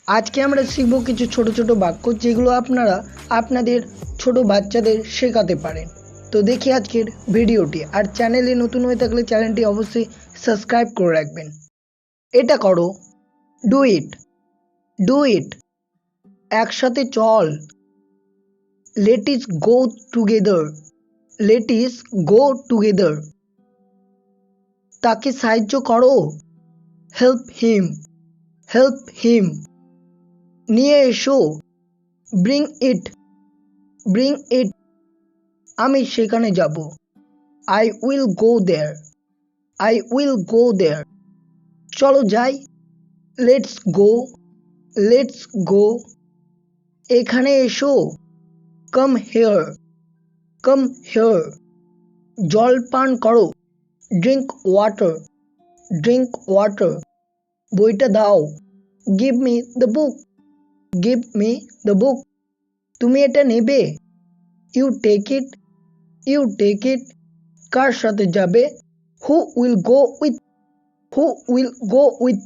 আজকে আমরা শিখব কিছু ছোট ছোট বাক্য যেগুলো আপনারা আপনাদের ছোট বাচ্চাদের শেখাতে পারেন। তো দেখি আজকের ভিডিওটি। আর চ্যানেলে নতুন হয়ে থাকলে চ্যানেলটি অবশ্যই সাবস্ক্রাইব করে রাখবেন। এটা করো, ডু ইট, ডু ইট, একসাথে চল, লেট ইস গো টুগেদার, লেট ইস গো টুগেদার, তাকে সাহায্য করো, হেল্প হিম, হেল্প হিম, নিয়ে এসো, ব্রিং ইট, ব্রিং ইট, আমি সেখানে যাব, I will go there, I will go there, চলো যাই, লেটস গো, লেটস গো, এখানে এসো, কাম হেয়ার, কাম হেয়ার, জল পান করো, ড্রিঙ্ক ওয়াটার, ড্রিঙ্ক ওয়াটার, বইটা দাও, give me the book, give me the book, তুমি এটা নেবে, you take it, you take it, কার সাথে যাবে, who will go with, who will go with,